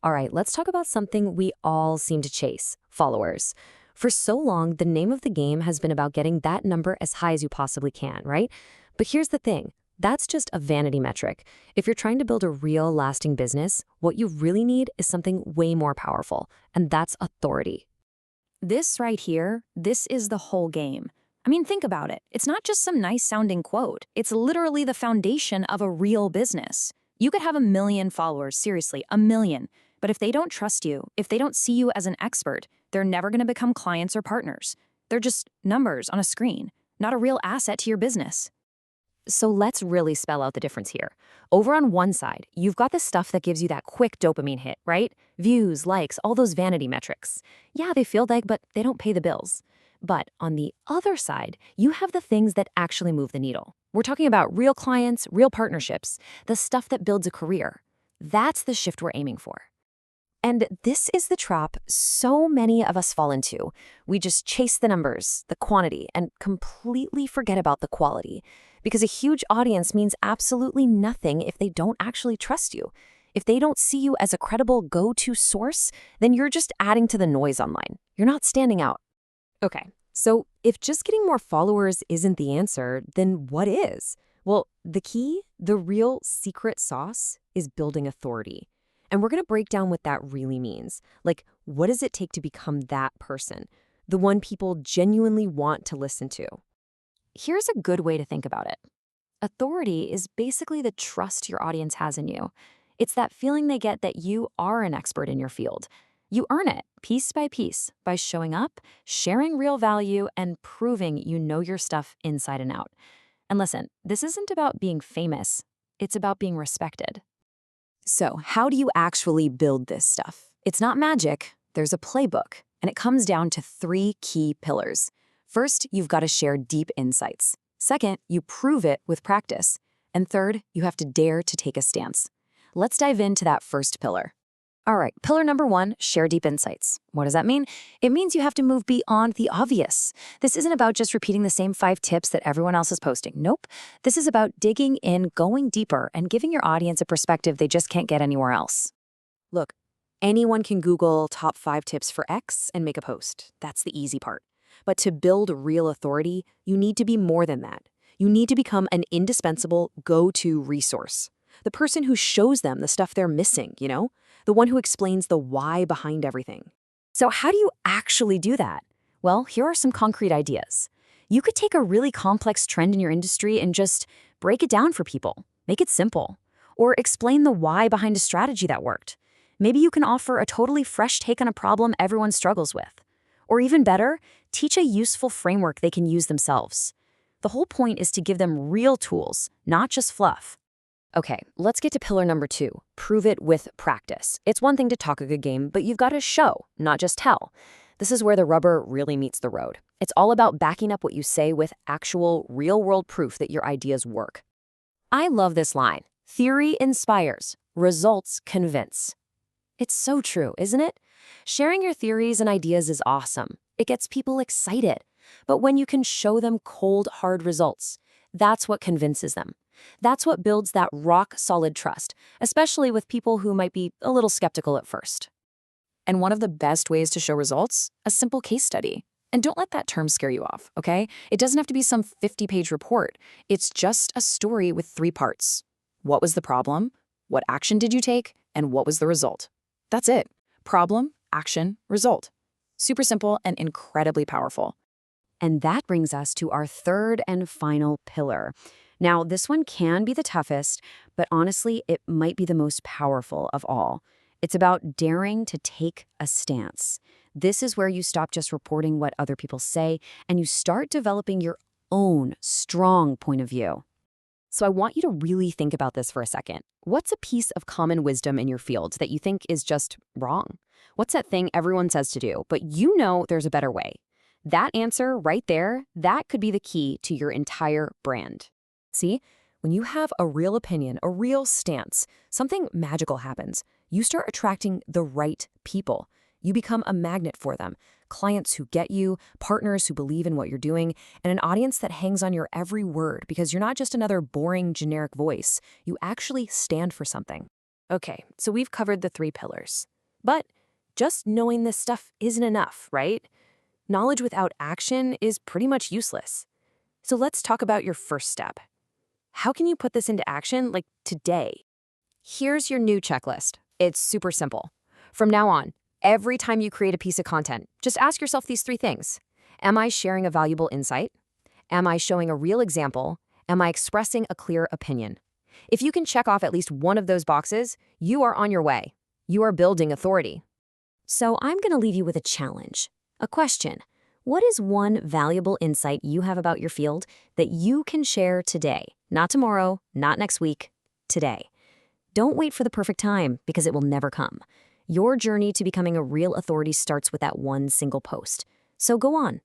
All right, let's talk about something we all seem to chase: followers. For so long, the name of the game has been about getting that number as high as you possibly can, right? But here's the thing: that's just a vanity metric. If you're trying to build a real, lasting business, what you really need is something way more powerful, and that's authority. This right here, this is the whole game. I mean, think about it. It's not just some nice sounding quote. It's literally the foundation of a real business. You could have 1 million followers, seriously, 1 million. But if they don't trust you, if they don't see you as an expert, they're never going to become clients or partners. They're just numbers on a screen, not a real asset to your business. So let's really spell out the difference here. Over on one side, you've got the stuff that gives you that quick dopamine hit, right? Views, likes, all those vanity metrics. Yeah, they feel like, but they don't pay the bills. But on the other side, you have the things that actually move the needle. We're talking about real clients, real partnerships, the stuff that builds a career. That's the shift we're aiming for. And this is the trap so many of us fall into. We just chase the numbers, the quantity, and completely forget about the quality. Because a huge audience means absolutely nothing if they don't actually trust you. If they don't see you as a credible go-to source, then you're just adding to the noise online. You're not standing out. Okay, so if just getting more followers isn't the answer, then what is? Well, the key, the real secret sauce, is building authority. And we're going to break down what that really means. Like, what does it take to become that person? The one people genuinely want to listen to. Here's a good way to think about it. Authority is basically the trust your audience has in you. It's that feeling they get that you are an expert in your field. You earn it piece by showing up, sharing real value, and proving you know your stuff inside and out. And listen, this isn't about being famous. It's about being respected. So, how do you actually build this stuff? It's not magic. There's a playbook, and it comes down to 3 key pillars. First, you've got to share deep insights. Second, you prove it with practice. And third, you have to dare to take a stance. Let's dive into that first pillar. All right, pillar number 1, share deep insights. What does that mean? It means you have to move beyond the obvious. This isn't about just repeating the same 5 tips that everyone else is posting. Nope. This is about digging in, going deeper, and giving your audience a perspective they just can't get anywhere else. Look, anyone can Google top 5 tips for X and make a post. That's the easy part. But to build real authority, you need to be more than that. You need to become an indispensable go-to resource. The person who shows them the stuff they're missing, the one who explains the why behind everything. So how do you actually do that? Well, here are some concrete ideas. You could take a really complex trend in your industry and just break it down for people. Make it simple. Or explain the why behind a strategy that worked. Maybe you can offer a totally fresh take on a problem everyone struggles with. Or even better, teach a useful framework they can use themselves. The whole point is to give them real tools, not just fluff. Okay, let's get to pillar number 2, prove it with practice. It's one thing to talk a good game, but you've got to show, not just tell. This is where the rubber really meets the road. It's all about backing up what you say with actual, real-world proof that your ideas work. I love this line: theory inspires, results convince. It's so true, isn't it? Sharing your theories and ideas is awesome. It gets people excited. But when you can show them cold, hard results, that's what convinces them. That's what builds that rock-solid trust, especially with people who might be a little skeptical at first. And one of the best ways to show results? A simple case study. And don't let that term scare you off, okay? It doesn't have to be some 50-page report. It's just a story with 3 parts. What was the problem? What action did you take? And what was the result? That's it. Problem, action, result. Super simple and incredibly powerful. And that brings us to our third and final pillar. Now, this one can be the toughest, but honestly, it might be the most powerful of all. It's about daring to take a stance. This is where you stop just reporting what other people say, and you start developing your own strong point of view. So I want you to really think about this for a second. What's a piece of common wisdom in your field that you think is just wrong? What's that thing everyone says to do, but you know there's a better way? That answer right there, that could be the key to your entire brand. See, when you have a real opinion, a real stance, something magical happens. You start attracting the right people. You become a magnet for them. Clients who get you, partners who believe in what you're doing, and an audience that hangs on your every word because you're not just another boring, generic voice. You actually stand for something. Okay, so we've covered the 3 pillars. But just knowing this stuff isn't enough, right? Knowledge without action is pretty much useless. So let's talk about your first step. How can you put this into action, like today? Here's your new checklist. It's super simple. From now on, every time you create a piece of content, just ask yourself these three things. Am I sharing a valuable insight? Am I showing a real example? Am I expressing a clear opinion? If you can check off at least one of those boxes, you are on your way. You are building authority. So I'm going to leave you with a challenge, a question. What is one valuable insight you have about your field that you can share today? Not tomorrow, not next week, today. Don't wait for the perfect time because it will never come. Your journey to becoming a real authority starts with that one single post. So go on,